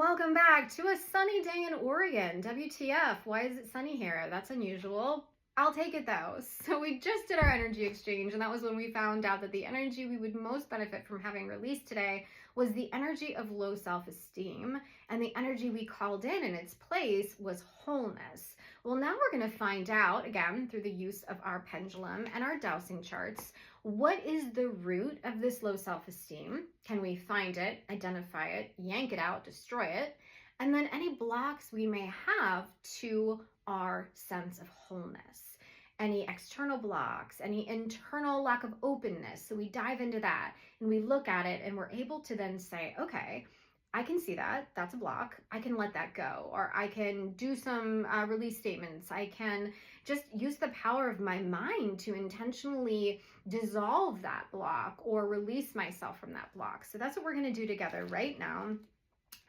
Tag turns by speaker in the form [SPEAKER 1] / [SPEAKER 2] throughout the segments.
[SPEAKER 1] welcome back to a sunny day in Oregon. WTF, why is it sunny here? That's unusual. I'll take it though. So we just did our energy exchange, and that was when we found out that the energy we would most benefit from having released today was the energy of low self-esteem, and the energy we called in its place was wholeness. Well, now we're going to find out, again, through the use of our pendulum and our dowsing charts, what is the root of this low self-esteem? Can we find it, identify it, yank it out, destroy it? And then any blocks we may have to our sense of wholeness. Any external blocks, any internal lack of openness. So we dive into that and we look at it, and we're able to then say, okay, I can see that, that's a block. I can let that go, or I can do some release statements. I can just use the power of my mind to intentionally dissolve that block or release myself from that block. So that's what we're going to do together right now.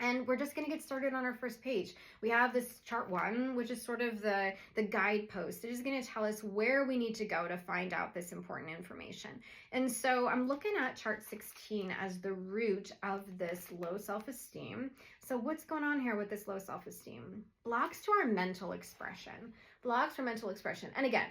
[SPEAKER 1] And we're just going to get started on our first page. We have this chart 1, which is sort of the guidepost. It is going to tell us where we need to go to find out this important information. And so I'm looking at chart 16 as the root of this low self-esteem. So what's going on here with this low self-esteem? Blocks to our mental expression. Blocks for mental expression. And again,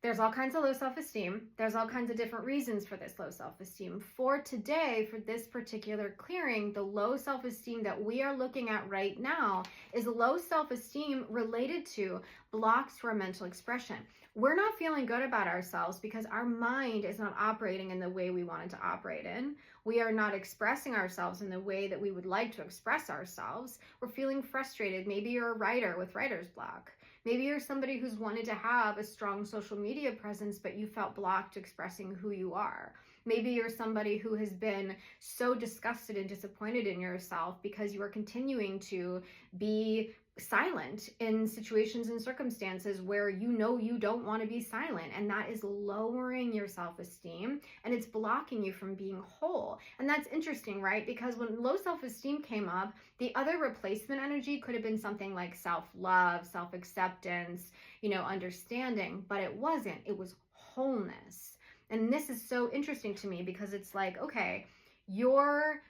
[SPEAKER 1] there's all kinds of low self-esteem. There's all kinds of different reasons for this low self-esteem. For today, for this particular clearing, the low self-esteem that we are looking at right now is low self-esteem related to blocks to our mental expression. We're not feeling good about ourselves because our mind is not operating in the way we want it to operate in. We are not expressing ourselves in the way that we would like to express ourselves. We're feeling frustrated. Maybe you're a writer with writer's block. Maybe you're somebody who's wanted to have a strong social media presence, but you felt blocked expressing who you are. Maybe you're somebody who has been so disgusted and disappointed in yourself because you are continuing to be silent in situations and circumstances where you know you don't want to be silent, and that is lowering your self-esteem, and it's blocking you from being whole. And that's interesting, right? Because when low self-esteem came up, the other replacement energy could have been something like self-love, self-acceptance, understanding, but it wasn't. It was wholeness. And this is so interesting to me because it's like, okay, the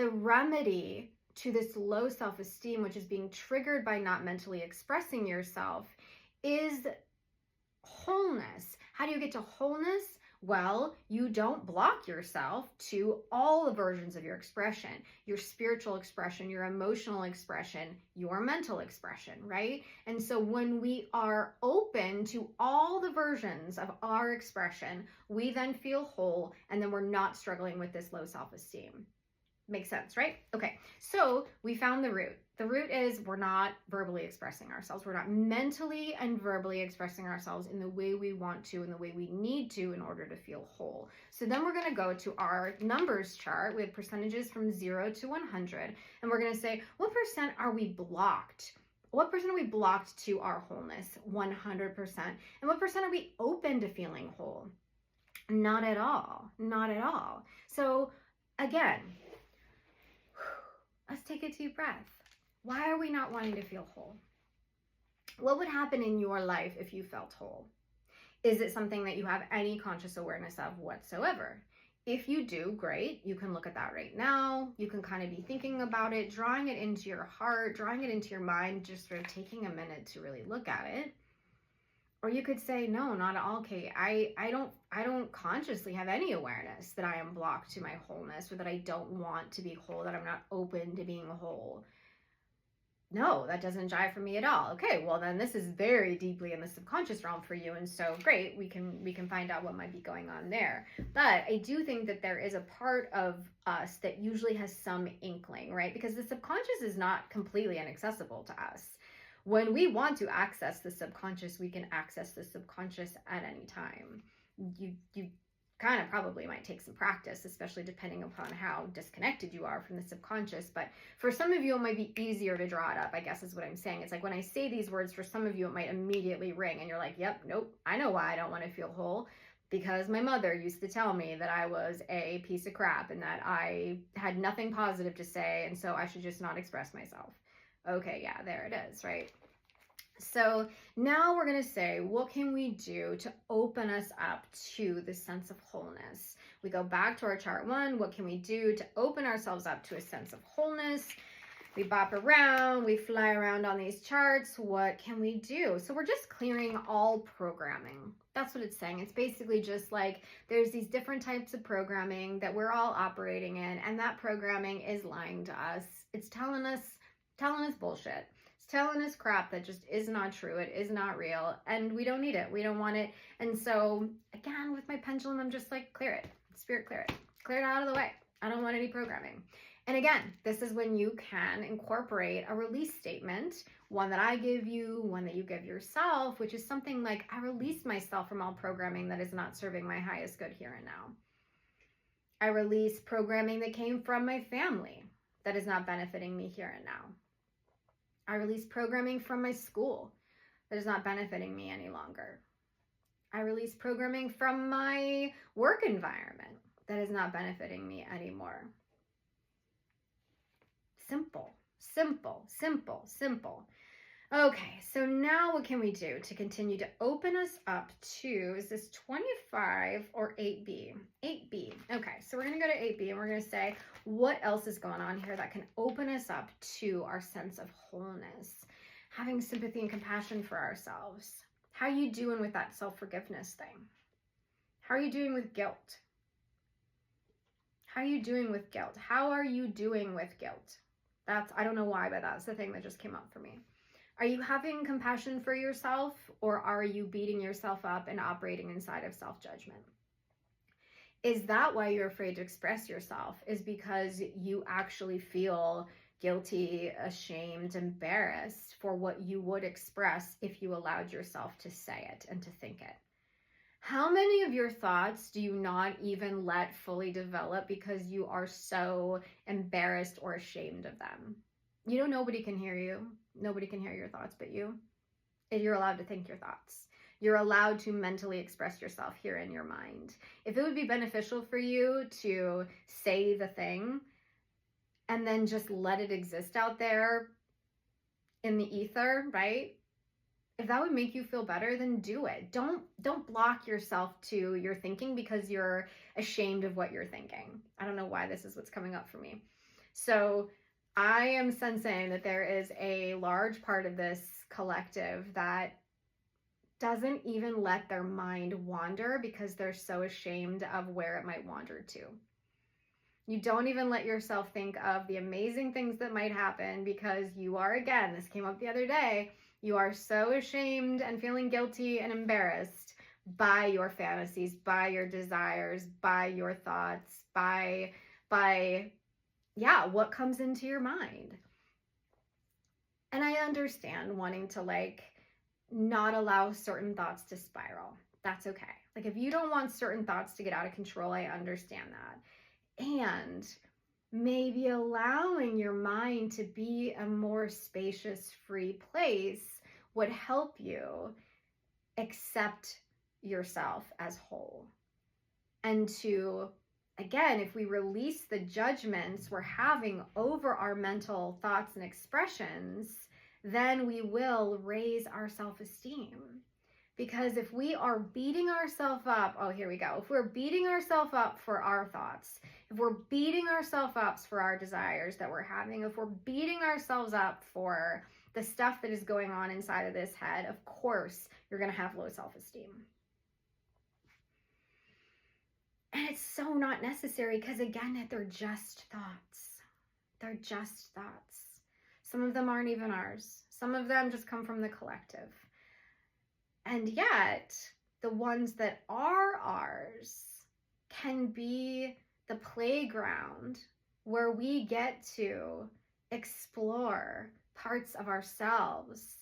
[SPEAKER 1] remedy to this low self-esteem, which is being triggered by not mentally expressing yourself, is wholeness. How do you get to wholeness? Well, you don't block yourself to all the versions of your expression, your spiritual expression, your emotional expression, your mental expression, right? And so when we are open to all the versions of our expression, we then feel whole, and then we're not struggling with this low self-esteem. Makes sense, right? Okay, so we found the root. The root is we're not verbally expressing ourselves. We're not mentally and verbally expressing ourselves in the way we want to, in the way we need to in order to feel whole. So then we're going to go to our numbers chart with percentages from 0 to 100. And we're going to say, what percent are we blocked? What percent are we blocked to our wholeness? 100%. And what percent are we open to feeling whole? Not at all. Not at all. So again, let's take a deep breath. Why are we not wanting to feel whole? What would happen in your life if you felt whole? Is it something that you have any conscious awareness of whatsoever? If you do, great. You can look at that right now. You can kind of be thinking about it, drawing it into your heart, drawing it into your mind, just sort of taking a minute to really look at it. Or you could say, no, not at all, Kate. I don't consciously have any awareness that I am blocked to my wholeness, or that I don't want to be whole, that I'm not open to being whole. No, that doesn't jive for me at all. Okay, well then this is very deeply in the subconscious realm for you, and so great, we can find out what might be going on there. But I do think that there is a part of us that usually has some inkling, right? Because the subconscious is not completely inaccessible to us. When we want to access the subconscious, we can access the subconscious at any time. You kind of probably might take some practice, especially depending upon how disconnected you are from the subconscious. But for some of you, it might be easier to draw it up, I guess is what I'm saying. It's like when I say these words, for some of you, it might immediately ring and you're like, yep, nope, I know why I don't want to feel whole. Because my mother used to tell me that I was a piece of crap and that I had nothing positive to say, and so I should just not express myself. Okay, yeah, there it is, right? So now we're going to say, what can we do to open us up to the sense of wholeness? We go back to our chart 1. What can we do to open ourselves up to a sense of wholeness? We bop around, we fly around on these charts. What can we do? So we're just clearing all programming. That's what it's saying. It's basically just like there's these different types of programming that we're all operating in, and that programming is lying to us. It's telling us bullshit. It's telling us crap that just is not true. It is not real, and we don't need it. We don't want it. And so again, with my pendulum, I'm just like, clear it. Spirit, clear it. Clear it out of the way. I don't want any programming. And again, this is when you can incorporate a release statement, one that I give you, one that you give yourself, which is something like, I release myself from all programming that is not serving my highest good here and now. I release programming that came from my family that is not benefiting me here and now. I release programming from my school that is not benefiting me any longer. I release programming from my work environment that is not benefiting me anymore. Simple, simple, simple, simple. Okay, so now what can we do to continue to open us up to, is this 25 or 8B? 8B. Okay, so we're going to go to 8B and we're going to say, what else is going on here that can open us up to our sense of wholeness, having sympathy and compassion for ourselves? How are you doing with that self-forgiveness thing? How are you doing with guilt? How are you doing with guilt? How are you doing with guilt? I don't know why, but that's the thing that just came up for me. Are you having compassion for yourself, or are you beating yourself up and operating inside of self-judgment? Is that why you're afraid to express yourself? Is because you actually feel guilty, ashamed, embarrassed for what you would express if you allowed yourself to say it and to think it? How many of your thoughts do you not even let fully develop because you are so embarrassed or ashamed of them? You know, nobody can hear you. Nobody can hear your thoughts but you. You're allowed to think your thoughts. You're allowed to mentally express yourself here in your mind. If it would be beneficial for you to say the thing and then just let it exist out there in the ether, right? If that would make you feel better, then do it. Don't block yourself to your thinking because you're ashamed of what you're thinking. I don't know why this is what's coming up for me. So I am sensing that there is a large part of this collective that doesn't even let their mind wander because they're so ashamed of where it might wander to. You don't even let yourself think of the amazing things that might happen because you are, again, this came up the other day, you are so ashamed and feeling guilty and embarrassed by your fantasies, by your desires, by your thoughts, by what comes into your mind. And I understand wanting to not allow certain thoughts to spiral. That's okay. Like if you don't want certain thoughts to get out of control, I understand that. And maybe allowing your mind to be a more spacious, free place would help you accept yourself as whole. And to, again, if we release the judgments we're having over our mental thoughts and expressions, then we will raise our self-esteem. Because if we are beating ourselves up, oh, here we go. If we're beating ourselves up for our thoughts, if we're beating ourselves up for our desires that we're having, if we're beating ourselves up for the stuff that is going on inside of this head, of course, you're going to have low self-esteem. And it's so not necessary because, again, they're just thoughts. They're just thoughts. Some of them aren't even ours. Some of them just come from the collective. And yet, the ones that are ours can be the playground where we get to explore parts of ourselves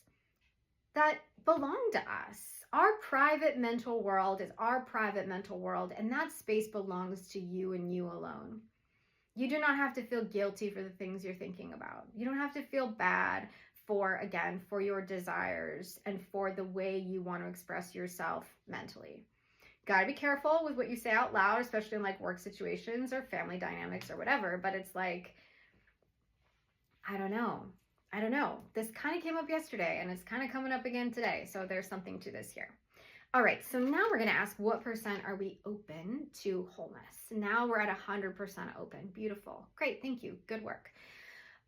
[SPEAKER 1] that belong to us. Our private mental world is our private mental world, and that space belongs to you and you alone. You do not have to feel guilty for the things you're thinking about. You don't have to feel bad for your desires and for the way you want to express yourself mentally. Gotta be careful with what you say out loud, especially in work situations or family dynamics or whatever, but it's I don't know. This kind of came up yesterday and it's kind of coming up again today. So there's something to this here. All right, so now we're going to ask what % are we open to wholeness? Now we're at 100% open. Beautiful. Great, thank you. Good work.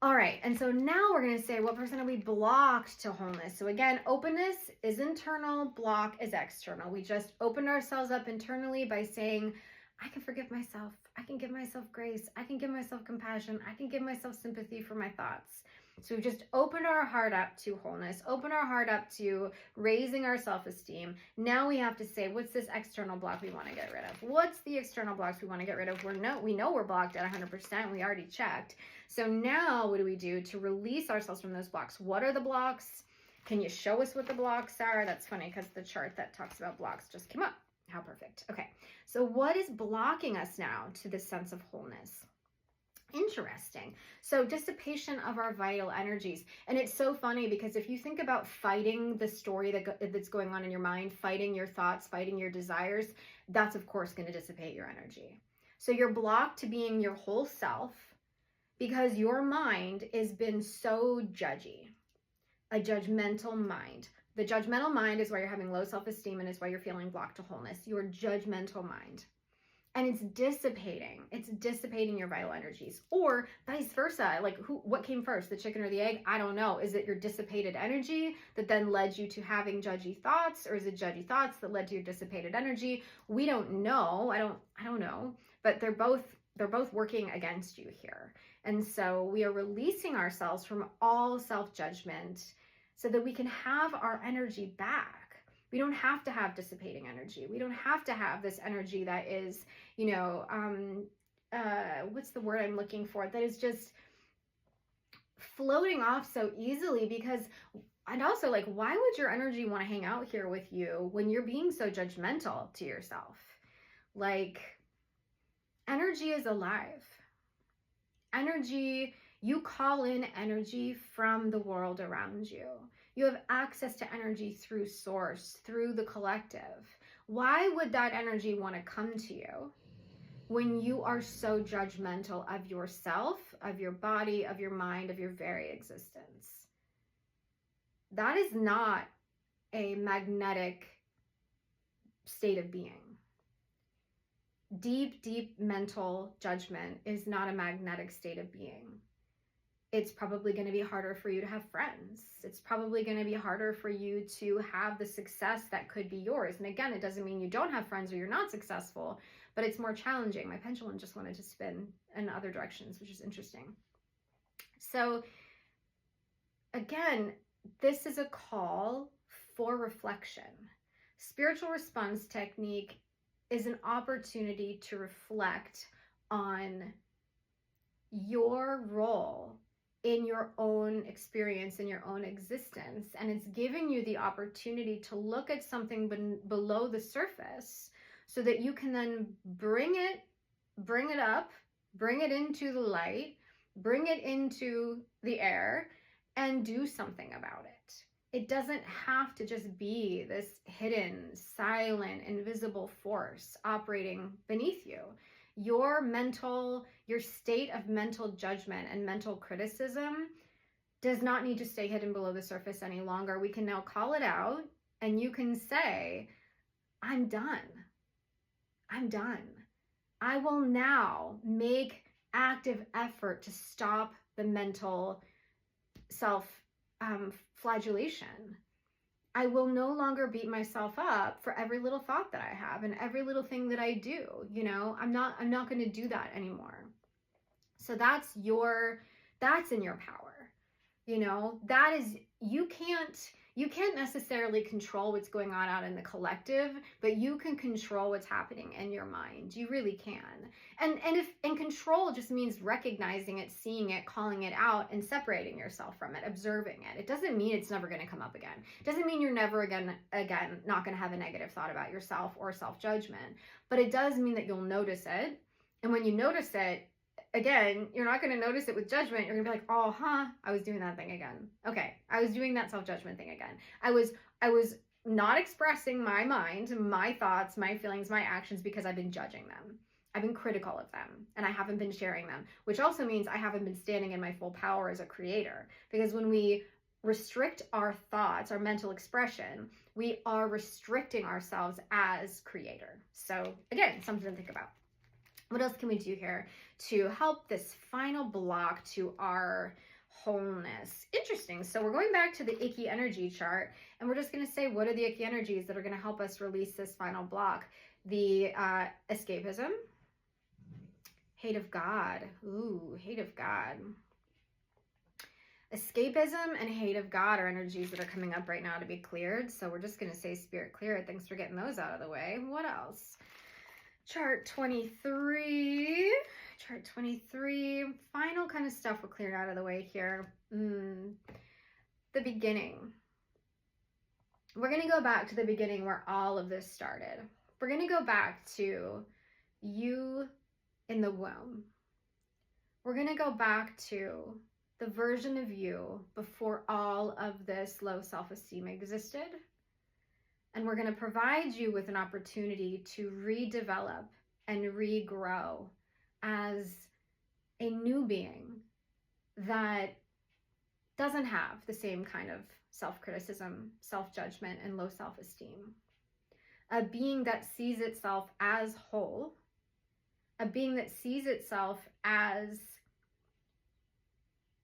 [SPEAKER 1] All right, and so now we're going to say, what percent are we blocked to wholeness? So again, openness is internal, block is external. We just opened ourselves up internally by saying, I can forgive myself. I can give myself grace. I can give myself compassion. I can give myself sympathy for my thoughts. So we've just opened our heart up to wholeness, open our heart up to raising our self-esteem. Now we have to say, what's this external block we want to get rid of? What's the external blocks we want to get rid of? We know we're blocked at 100%. We already checked. So now what do we do to release ourselves from those blocks? What are the blocks? Can you show us what the blocks are? That's funny because the chart that talks about blocks just came up. How perfect. Okay, so what is blocking us now to this sense of wholeness? Interesting. So dissipation of our vital energies. And it's so funny because if you think about fighting the story that's going on in your mind, fighting your thoughts, fighting your desires, that's of course going to dissipate your energy. So you're blocked to being your whole self because your mind has been so judgy, a judgmental mind. The judgmental mind is why you're having low self-esteem and is why you're feeling blocked to wholeness. Your judgmental mind. And it's dissipating your vital energies, or vice versa. Like what came first, the chicken or the egg? I don't know. Is it your dissipated energy that then led you to having judgy thoughts, or is it judgy thoughts that led to your dissipated energy? We don't know. I don't know, but they're both working against you here. And so we are releasing ourselves from all self-judgment so that we can have our energy back. We don't have to have dissipating energy. We don't have to have this energy that is, what's the word I'm looking for? That is just floating off so easily and also like, why would your energy want to hang out here with you when you're being so judgmental to yourself? Like, energy is alive. Energy, you call in energy from the world around you. You have access to energy through source, through the collective. Why would that energy want to come to you when you are so judgmental of yourself, of your body, of your mind, of your very existence? That is not a magnetic state of being. Deep, deep mental judgment is not a magnetic state of being. It's probably going to be harder for you to have friends. It's probably going to be harder for you to have the success that could be yours. And again, it doesn't mean you don't have friends or you're not successful, but it's more challenging. My pendulum just wanted to spin in other directions, which is interesting. So again, this is a call for reflection. Spiritual response technique is an opportunity to reflect on your role in your own experience, in your own existence. And it's giving you the opportunity to look at something below the surface so that you can then bring it up, bring it into the light, bring it into the air, and do something about it. It doesn't have to just be this hidden, silent, invisible force operating beneath you. Your state of mental judgment and mental criticism does not need to stay hidden below the surface any longer. We can now call it out, and you can say, I'm done. I'm done. I will now make active effort to stop the mental self-flagellation. I will no longer beat myself up for every little thought that I have and every little thing that I do. I'm not going to do that anymore. So that's in your power. That is, you can't necessarily control what's going on out in the collective, but you can control what's happening in your mind. You really can. And control just means recognizing it, seeing it, calling it out, and separating yourself from it, observing it. It doesn't mean it's never going to come up again. It doesn't mean you're never again not going to have a negative thought about yourself or self-judgment, but it does mean that you'll notice it. And when you notice it, again, you're not going to notice it with judgment. You're going to be like, oh, I was doing that thing again. Okay, I was doing that self-judgment thing again. I was not expressing my mind, my thoughts, my feelings, my actions because I've been judging them. I've been critical of them, and I haven't been sharing them, which also means I haven't been standing in my full power as a creator. Because when we restrict our thoughts, our mental expression, we are restricting ourselves as creator. So again, something to think about. What else can we do here to help this final block to our wholeness. Interesting. So we're going back to the icky energy chart, and we're just going to say, what are the icky energies that are going to help us release this final block? The escapism, hate of God. Ooh, hate of God. Escapism and hate of God are energies that are coming up right now to be cleared. So we're just going to say spirit clear it. Thanks for getting those out of the way. What else? Chart 23. Chart 23. Final kind of stuff we're clearing out of the way here. The beginning. We're going to go back to the beginning where all of this started. We're going to go back to you in the womb. We're going to go back to the version of you before all of this low self-esteem existed. And we're going to provide you with an opportunity to redevelop and regrow as a new being that doesn't have the same kind of self-criticism, self-judgment, and low self-esteem. A being that sees itself as whole, a being that sees itself as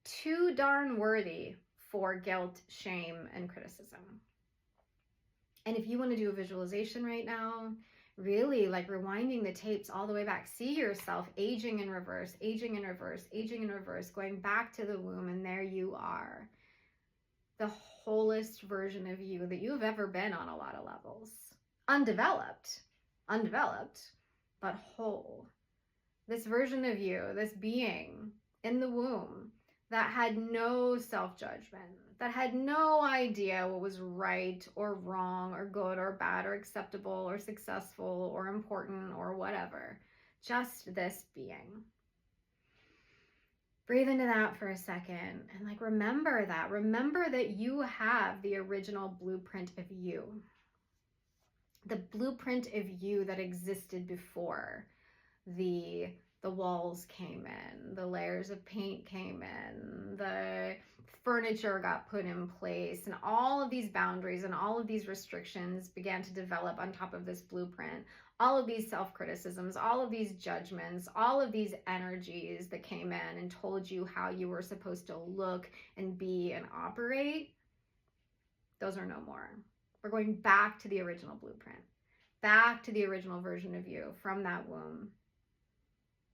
[SPEAKER 1] too darn worthy for guilt, shame, and criticism. And if you want to do a visualization right now, really like rewinding the tapes all the way back, see yourself aging in reverse, aging in reverse, aging in reverse, going back to the womb, and there you are. The wholest version of you that you've ever been on a lot of levels. Undeveloped, but whole. This version of you, this being in the womb that had no self-judgment, that had no idea what was right or wrong or good or bad or acceptable or successful or important or whatever. Just this being. Breathe into that for a second and like remember that. Remember that you have the original blueprint of you. The blueprint of you that existed before the walls came in, the layers of paint came in, the furniture got put in place, and all of these boundaries and all of these restrictions began to develop on top of this blueprint. All of these self-criticisms, all of these judgments, all of these energies that came in and told you how you were supposed to look and be and operate, those are no more. We're going back to the original blueprint, back to the original version of you from that womb.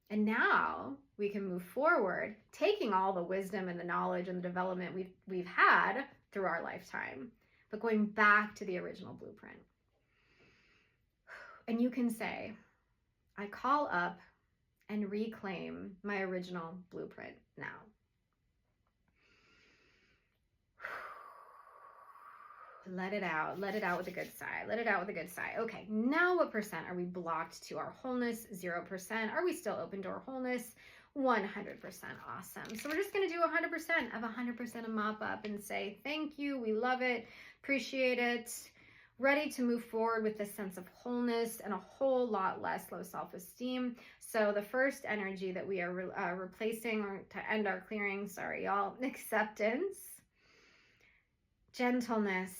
[SPEAKER 1] And now we can move forward, taking all the wisdom and the knowledge and the development we've had through our lifetime, but going back to the original blueprint. And you can say, I call up and reclaim my original blueprint now. Let it out with a good sigh. Let it out with a good sigh. Okay, now what percent are we blocked to our wholeness? 0%. Are we still open to our wholeness? 100%. Awesome. So we're just going to do 100% of 100% of mop up and say, thank you. We love it. Appreciate it. Ready to move forward with this sense of wholeness and a whole lot less low self-esteem. So the first energy that we are replacing, or to end our clearing, sorry y'all, acceptance, gentleness,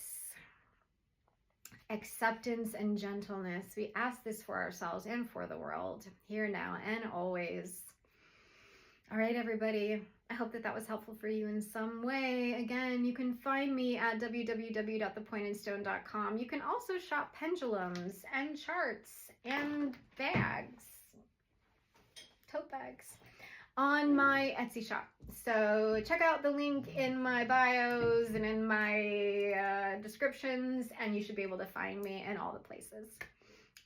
[SPEAKER 1] acceptance and gentleness. We ask this for ourselves and for the world, here, now, and always. All right, everybody. I hope that was helpful for you in some way. Again, you can find me at www.thepointedstone.com. You can also shop pendulums and charts and bags, tote bags, on my Etsy shop. So check out the link in my bios and in my descriptions, and you should be able to find me in all the places.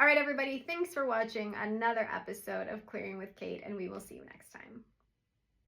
[SPEAKER 1] All right, everybody, thanks for watching another episode of Clearing with Kate, and we will see you next time.